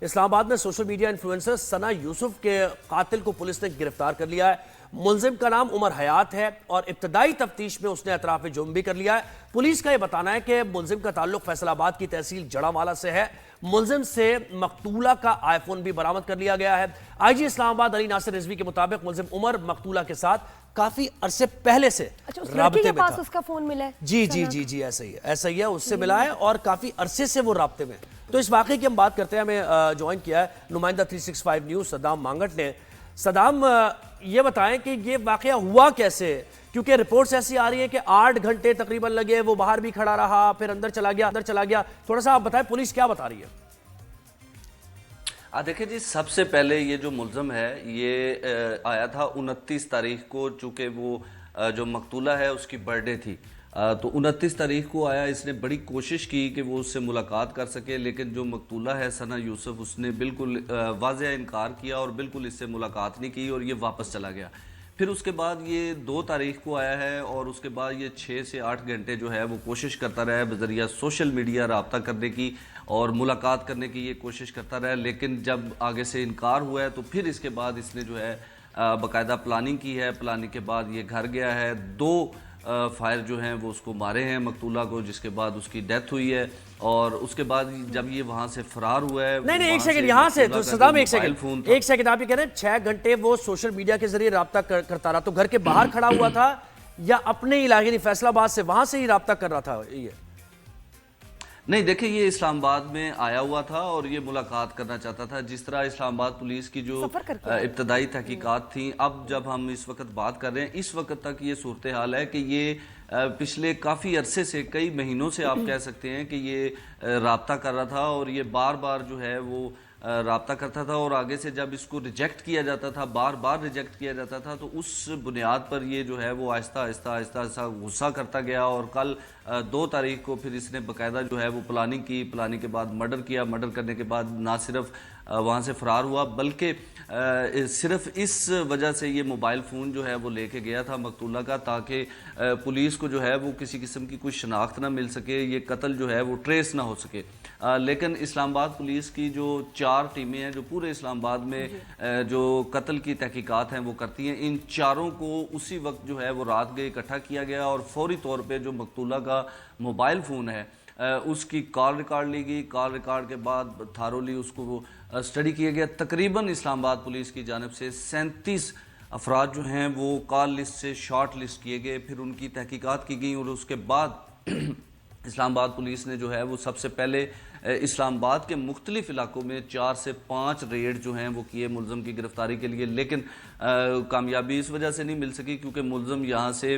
اسلام آباد میں social media influencer ثنا یوسف کے قاتل کو پولیس نے گرفتار کر لیا ہے۔ ملزم کا نام عمر حیات ہے اور ابتدائی تفتیش میں اس نے اطراف جرم بھی کر لیا ہے۔ پولیس کا یہ بتانا ہے کہ ملزم کا تعلق فیصل آباد کی تحصیل جڑاوالا سے ہے۔ ملزم سے مقتولہ کا آئی فون بھی برآمد کر لیا گیا ہے۔ آئی جی اسلام آباد علی ناصر رضوی کے مطابق ملزم عمر مقتولہ کے ساتھ کافی عرصے پہلے سے رابطے میں تھا۔ اس کا فون ملا ہے؟ جی ایسا ہی ہے اس سے ملا ہے اور کافی عرصے سے وہ رابطے میں۔ تو اس واقعے کی ہم بات کرتے ہیں، ہمیں جوائن کیا ہے نمائندہ 365 نیوز صدام مانگٹ نے۔ صدام، یہ بتائیں کہ یہ واقعہ ہوا کیسے؟ کیونکہ رپورٹس ایسی آ رہی ہیں کہ 8 گھنٹے تقریباً لگے، وہ باہر بھی کھڑا رہا، پھر اندر چلا گیا۔ تھوڑا سا آپ بتائیں پولیس کیا بتا رہی ہے؟ دیکھیں جی، سب سے پہلے یہ جو ملزم ہے یہ آیا تھا 29 تاریخ کو، چونکہ وہ جو مقتولہ ہے اس کی برتھ ڈے تھی، تو 29 تاریخ کو آیا۔ اس نے بڑی کوشش کی کہ وہ اس سے ملاقات کر سکے، لیکن جو مقتولہ ہے ثنا یوسف، اس نے بالکل واضح انکار کیا اور بالکل اس سے ملاقات نہیں کی اور یہ واپس چلا گیا۔ پھر اس کے بعد یہ 2 تاریخ کو آیا ہے اور اس کے بعد یہ 6 سے 8 گھنٹے جو ہے وہ کوشش کرتا رہا ہے بذریعہ سوشل میڈیا رابطہ کرنے کی اور ملاقات کرنے کی یہ کوشش کرتا رہا ہے، لیکن جب آگے سے انکار ہوا ہے تو پھر اس کے بعد اس نے جو ہے باقاعدہ پلاننگ کی ہے۔ پلاننگ کے بعد یہ گھر گیا ہے، 2 فائر جو ہیں وہ اس کو مارے ہیں مقتولہ کو، جس کے بعد اس کی ڈیتھ ہوئی ہے۔ اور اس کے بعد جب یہ وہاں سے فرار ہوا ہے، نہیں ایک سیکنڈ، یہاں سے تو صدام ایک سیکنڈ آپ یہ کہہ رہے ہیں 6 گھنٹے وہ سوشل میڈیا کے ذریعے رابطہ کرتا رہا، تو گھر کے باہر کھڑا ہوا تھا یا اپنے علاقے فیصل آباد سے وہاں سے ہی رابطہ کر رہا تھا؟ یہ نہیں، دیکھیں یہ اسلام آباد میں آیا ہوا تھا اور یہ ملاقات کرنا چاہتا تھا۔ جس طرح اسلام آباد پولیس کی جو ابتدائی تحقیقات تھیں، اب جب ہم اس وقت بات کر رہے ہیں، اس وقت تک یہ صورتحال ہے کہ یہ پچھلے کافی عرصے سے، کئی مہینوں سے آپ کہہ سکتے ہیں کہ یہ رابطہ کر رہا تھا اور یہ بار بار جو ہے وہ رابطہ کرتا تھا اور آگے سے جب اس کو ریجیکٹ کیا جاتا تھا، بار بار ریجیکٹ کیا جاتا تھا، تو اس بنیاد پر یہ جو ہے وہ آہستہ آہستہ غصہ کرتا گیا اور کل 2 تاریخ کو پھر اس نے باقاعدہ جو ہے وہ پلاننگ کی۔ پلاننگ کے بعد مرڈر کیا۔ مرڈر کرنے کے بعد نہ صرف وہاں سے فرار ہوا بلکہ صرف اس وجہ سے یہ موبائل فون جو ہے وہ لے کے گیا تھا مقتولہ کا، تاکہ پولیس کو جو ہے وہ کسی قسم کی کوئی شناخت نہ مل سکے، یہ قتل جو ہے وہ ٹریس نہ ہو سکے۔ لیکن اسلام آباد پولیس کی جو 4 ٹیمیں ہیں جو پورے اسلام آباد میں جو قتل کی تحقیقات ہیں وہ کرتی ہیں، ان 4 کو اسی وقت جو ہے وہ رات گئے اکٹھا کیا گیا اور فوری طور پہ جو مقتولہ کا موبائل فون ہے اس کی کال ریکارڈ لی گئی۔ کال ریکارڈ کے بعد تھارولی اس کو وہ اسٹڈی کیا گیا۔ تقریباً اسلام آباد پولیس کی جانب سے 37 افراد جو ہیں وہ کال لسٹ سے شارٹ لسٹ کیے گئے، پھر ان کی تحقیقات کی گئیں اور اس کے بعد اسلام آباد پولیس نے جو ہے وہ سب سے پہلے اسلام آباد کے مختلف علاقوں میں 4 سے 5 ریڈ جو ہیں وہ کیے ملزم کی گرفتاری کے لیے، لیکن کامیابی اس وجہ سے نہیں مل سکی کیونکہ ملزم یہاں سے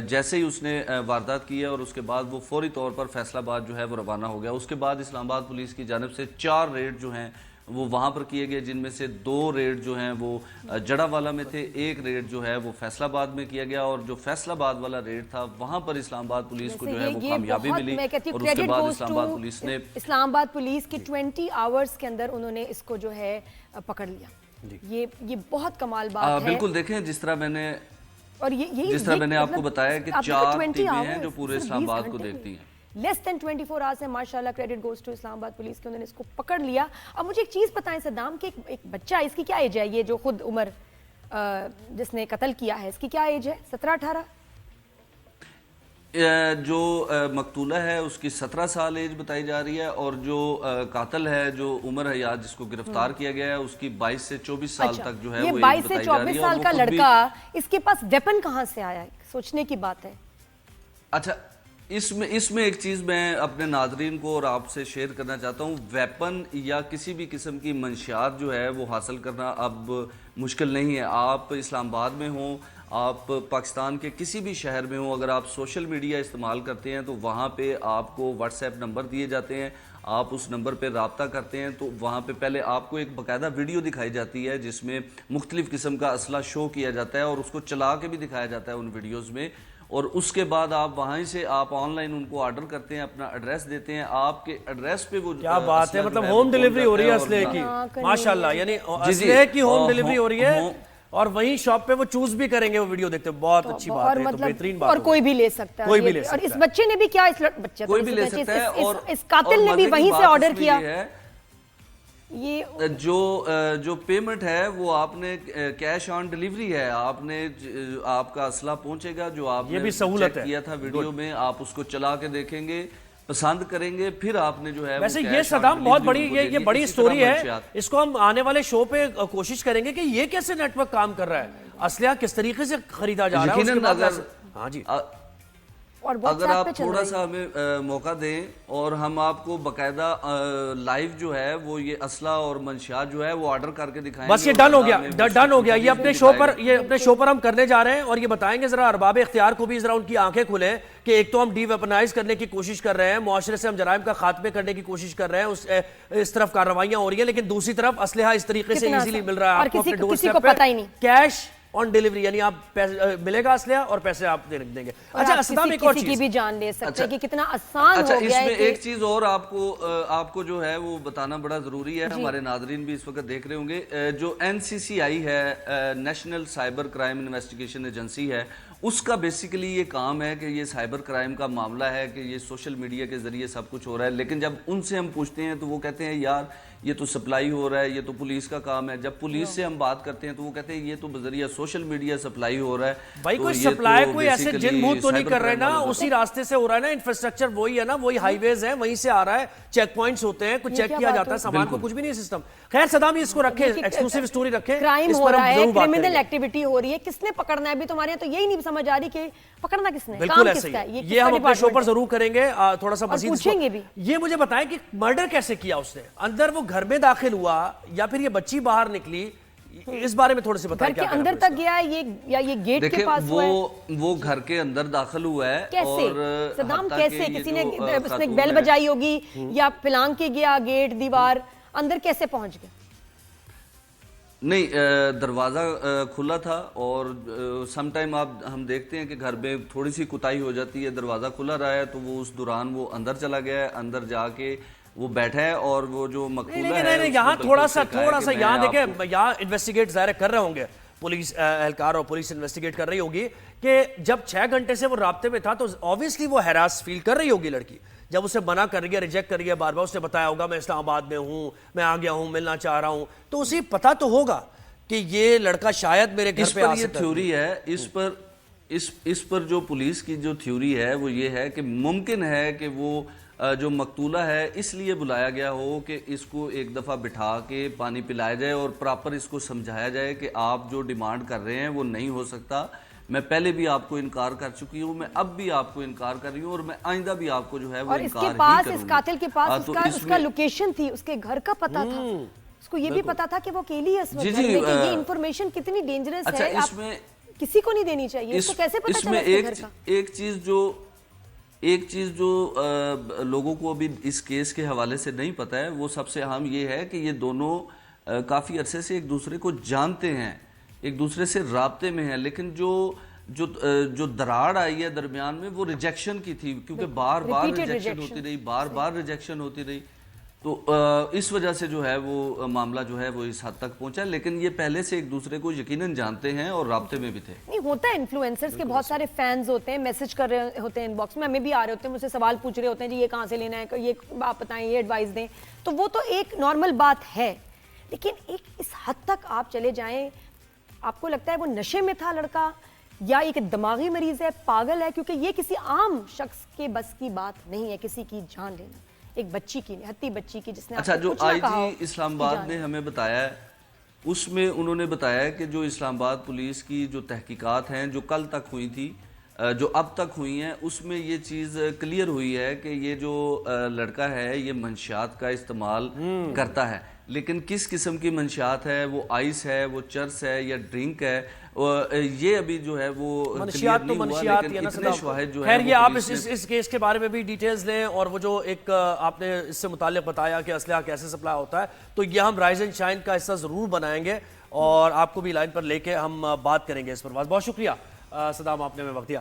جیسے ہی اس نے واردات کی ہے اور اس کے بعد وہ فوری طور پر فیصل آباد جو ہے وہ روانہ ہو گیا۔ اس کے بعد اسلام آباد پولیس کی جانب سے 4 ریڈ جو ہیں وہ وہاں پر کیے گئے، جن میں سے 2 ریڈ جو ہیں وہ جڑاوالا میں تھے، 1 ریڈ جو ہے وہ فیصل آباد میں کیا گیا، اور جو فیصل آباد والا ریڈ تھا وہاں پر اسلام آباد پولیس کو جو ہے وہ کامیابی ملی اور اس کے بعد اسلام آباد پولیس نے اسلام آباد پولیس کی 20 آورز کے اندر انہوں نے اس کو جو ہے پکڑ لیا۔ یہ بہت کمال بات ہے۔ بالکل، دیکھیں جس طرح میں نے آپ کو بتایا کہ 4 ٹیمیں ہیں جو پورے اسلام آباد کو دیکھتی ہیں۔ لیس دین 24 آورز ہے، ماشاءاللہ، کریڈٹ گوز ٹو اسلام آباد پولیس کے، انہوں نے اس کو پکڑ لیا۔ اب مجھے ایک چیز بتائیں صدام کہ ایک بچہ، اس کی کیا ایج ہے؟ یہ جو خود عمر جس نے قتل کیا ہے، اس کی کیا ایج ہے؟ 17-18؟ جو مقتولہ ہے اس کی 17 سال ایج بتائی جا رہی ہے، اور جو قاتل ہے جو عمر حیات جس کو گرفتار کیا گیا ہے اس کی 22 سے 24 سال تک جو ہے وہ ایج بتائی جا رہی ہے۔ یہ 22 سے 24 سال کا لڑکا، اس کے پاس ویپن کہاں سے آیا ہے؟ سوچنے کی بات ہے۔ اچھا، اس میں ایک چیز میں اپنے ناظرین کو اور آپ سے شیئر کرنا چاہتا ہوں۔ ویپن یا کسی بھی قسم کی منشیات جو ہے وہ حاصل کرنا اب مشکل نہیں ہے۔ آپ اسلام آباد میں ہوں، آپ پاکستان کے کسی بھی شہر میں ہوں، اگر آپ سوشل میڈیا استعمال کرتے ہیں تو وہاں پہ آپ کو واٹس ایپ نمبر دیے جاتے ہیں، آپ اس نمبر پہ رابطہ کرتے ہیں تو وہاں پہ پہلے آپ کو ایک باقاعدہ ویڈیو دکھائی جاتی ہے جس میں مختلف قسم کا اسلحہ شو کیا جاتا ہے اور اس کو چلا کے بھی دکھایا جاتا ہے ان ویڈیوز میں، اور اس کے بعد آپ وہاں سے آپ آن لائن ان کو آرڈر کرتے ہیں، اپنا ایڈریس دیتے ہیں، آپ کے ایڈریس پہ وہ کیا بات ہے، مطلب ہوم ڈیلیوری ہو رہی ہے اسلحے کی، ماشاءاللہ، یعنی اسلحے کی ہوم ڈیلیوری ہو رہی ہے اور وہیں شاپ پہ وہ چوز بھی کریں گے وہ ویڈیو دیکھتے ہیں۔ بہت اچھی بات ہے، تو بہترین بات ہے، اور کوئی بھی لے سکتا ہے، اور اس بچے نے بھی کیا، کوئی بھی لے سکتا ہے، اور اس قاتل نے بھی وہیں سے آرڈر کیا۔ یہ جو پیمنٹ ہے وہ آپ نے کیش آن ڈیلیوری ہے، آپ نے آپ کا اسلحہ پہنچے گا جو آپ نے چیک کیا تھا ویڈیو میں، آپ اس کو چلا کے دیکھیں گے، پسند کریں گے، پھر آپ نے جو ہے ویسے یہ صدام بہت بڑی یہ بڑی سٹوری ہے، اس کو ہم آنے والے شو پہ کوشش کریں گے کہ یہ کیسے نیٹ ورک کام کر رہا ہے، اسلحہ کس طریقے سے خریدا جا رہا ہے۔ ہاں جی، اگر آپ تھوڑا سا ہمیں موقع دیں اور ہم آپ کو باقاعدہ لائیو جو ہے وہ یہ اسلحہ اور منشیات جو ہے وہ آرڈر کر کے دکھائیں گے۔ بس یہ ڈن ہو گیا، یہ اپنے شو پر ہم کرنے جا رہے ہیں، اور یہ بتائیں گے ذرا ارباب اختیار کو بھی ذرا ان کی آنکھیں کھلیں کہ ایک تو ہم ڈی ویپنائز کرنے کی کوشش کر رہے ہیں، معاشرے سے ہم جرائم کا خاتمے کرنے کی کوشش کر رہے ہیں، اس طرف کارروائیاں ہو رہی ہیں، لیکن دوسری طرف اسلحہ اس طریقے سے ایزیلی مل رہا ہے آپ کو اپنے ڈور اسٹیپ پہ، کیش آن ڈیلیوری، یعنی آپ ملے گا اسلحہ اور پیسے آپ دیں گے۔ اچھا اسلام ایک اور چیز، کسی کی بھی جان لے سکتے ہیں کہ کتنا آسان ہو گیا ہے۔ اس میں ایک چیز اور آپ کو جو ہے وہ بتانا بڑا ضروری ہے، ہمارے ناظرین بھی اس وقت دیکھ رہے ہوں گے، جو NCCI ہے، national cyber crime investigation agency ہے، اس کا بیسیکلی یہ کام ہے کہ یہ سائبر کرائم کا معاملہ ہے کہ یہ سوشل میڈیا کے ذریعے سب کچھ ہو رہا ہے، لیکن جب ان سے ہم پوچھتے ہیں تو وہ کہتے ہیں یار یہ تو سپلائی ہو رہا ہے، یہ تو پولیس کا کام ہے۔ جب پولیس سے ہم بات کرتے ہیں تو وہ کہتے ہیں یہ تو بذریعہ سوشل میڈیا سپلائی ہو رہا ہے۔ بھائی کوئی سپلائی کوئی ایسے جن بھوت تو نہیں کر رہے نا، اسی راستے سے ہو رہا ہے نا، انفراسٹرکچر وہی ہے نا، وہی ہائی ویز ہیں، وہیں سے آ رہا ہے، چیک پوائنٹس ہوتے ہیں، کچھ چیک کیا جاتا ہے، سامان کو کچھ بھی نہیں ہے سسٹم۔ خیر صدام اس کو رکھیں، ایکسکلوسیو سٹوری رکھیں، کرائم ہو رہا ہے، کرمنل ایکٹیویٹی ہو رہی ہے، کس نے پکڑنا ہے؟ ابھی تمہارے یہاں تو یہی نہیں سمجھ آ رہی کہ پکڑنا کس نے، بالکل ایسے ہی، یہ ہم اپنے شو پر ضرور کریں گے، تھوڑا سا مزید پوچھیں گے بھی۔ یہ مجھے بتائیں کہ مرڈر کیسے کیا اس نے، اندر وہ گھر میں داخل ہوا یا پھر یہ بچی باہر نکلی، اس بارے میں تھوڑے سے بتائیں۔ گھر کے اندر تک گیا ہے یا یہ گیٹ کے پاس ہوا ہے؟ وہ گھر کے اندر داخل ہوا ہے۔ کیسے صدام، کیسے؟ کسی نے اس نے بیل بجائی ہوگی یا پلانگ کے گیا گیٹ دیوار، اندر کیسے پہنچ گیا؟ نہیں، دروازہ کھلا تھا، اور سم ٹائم ہم دیکھتے ہیں کہ گھر میں تھوڑی سی کوتاہی ہو جاتی ہے، دروازہ کھلا رہا ہے تو وہ اس دوران وہ اندر چلا گیا ہے، اندر جا کے وہ بیٹھا ہے، اور وہ جو مقتولہ ہے یہاں تھوڑا سا یہاں دیکھیں، یہاں انویسٹیگیٹ ظاہر کر رہے ہوں گے پولیس اہلکار، اور پولیس انویسٹیگیٹ کر رہی ہوگی کہ جب 6 گھنٹے سے وہ رابطے میں تھا تو obviously وہ ہیراس فیل کر رہی ہوگی لڑکی، جب اسے منع کر رہی ہے، ریجیکٹ کر رہی ہے، بار بار اس نے بتایا ہوگا میں اسلام آباد میں ہوں، میں آ گیا ہوں، ملنا چاہ رہا ہوں، تو اسے پتا تو ہوگا کہ یہ لڑکا شاید میرے گھر پہ آ سکتا ہے۔ یہ تھیوری ہے، اس پر جو پولیس کی جو تھیوری ہے وہ یہ ہے کہ ممکن ہے کہ وہ جو مقتولہ ہے اس لیے بلایا گیا ہو کہ اس کو ایک دفعہ بٹھا کے پانی پلایا جائے اور پراپر اس کو سمجھایا جائے کہ آپ جو ڈیمانڈ کر رہے ہیں وہ نہیں ہو سکتا، میں پہلے بھی آپ کو انکار کر چکی ہوں، میں اب بھی آپ کو انکار کر رہی ہوں، اور میں آئندہ بھی آپ کو جو ہے وہ انکار ہی کروں گی۔ اور اس کے پاس، اس قاتل کے پاس اس کا لوکیشن تھی، اس کے گھر کا پتہ تھا، اس کو یہ بھی پتا تھا کہ وہ اکیلی ہے اس وقت، لیکن یہ انفارمیشن کتنی ڈینجرس ہے، کسی کو نہیں دینی چاہیے، اس کو کیسے پتا چلا اس کے گھر کا؟ ایک چیز جو لوگوں کو ابھی اس کیس کے حوالے سے نہیں پتا ہے، وہ سب سے اہم یہ ہے کہ یہ دونوں کافی عرصے سے ایک دوسرے کو جانتے ہیں، ایک دوسرے سے رابطے میں ہیں، لیکن جو دراڑ آئی ہے درمیان میں وہ ریجیکشن کی تھی، کیونکہ بار بار ریجیکشن ہوتی رہی، تو اس وجہ سے جو ہے وہ معاملہ جو ہے وہ اس حد تک پہنچا، لیکن یہ پہلے سے ایک دوسرے کو یقیناً جانتے ہیں اور رابطے میں بھی تھے۔ نہیں ہوتا ہے، انفلوئنسرز کے بہت سارے فینز ہوتے ہیں، میسج کر رہے ہوتے ہیں ان باکس میں، ہمیں بھی آ رہے ہوتے ہیں، مجھ سے سوال پوچھ رہے ہوتے ہیں جی یہ کہاں سے لینا ہے، یہ آپ بتائیں، یہ ایڈوائز دیں، تو وہ تو ایک نارمل بات ہے، لیکن ایک اس حد تک آپ چلے جائیں، آپ کو لگتا ہے وہ نشے میں تھا لڑکا یا ایک دماغی مریض ہے، پاگل ہے؟ کیونکہ یہ کسی عام شخص کے بس کی بات نہیں ہے کسی کی جان لینا، ایک بچی کی، نہتی بچی کی، جس نے اچھا جو آئی جی اسلام آباد نے ہمیں بتایا ہے، اس میں انہوں نے بتایا ہے کہ جو اسلام آباد پولیس کی جو تحقیقات ہیں جو کل تک ہوئی تھی، جو اب تک ہوئی ہیں، اس میں یہ چیز کلیئر ہوئی ہے کہ یہ جو لڑکا ہے یہ منشیات کا استعمال کرتا ہے، لیکن کس قسم کی منشیات ہے، وہ آئس ہے، وہ چرس ہے یا ڈرنک ہے، یہ ابھی جو ہے وہ منشیات تو منشیات ہی ہے نا صدام۔ خیر یہ آپ اس کیس کے بارے میں بھی ڈیٹیلز لیں، اور وہ جو ایک آپ نے اس سے متعلق بتایا کہ اسلحہ کیسے سپلائی ہوتا ہے، تو یہ ہم رائز اینڈ شائن کا حصہ ضرور بنائیں گے اور آپ کو بھی لائن پر لے کے ہم بات کریں گے اس پر۔ بہت شکریہ صدام، آپ نے ہمیں وقت دیا۔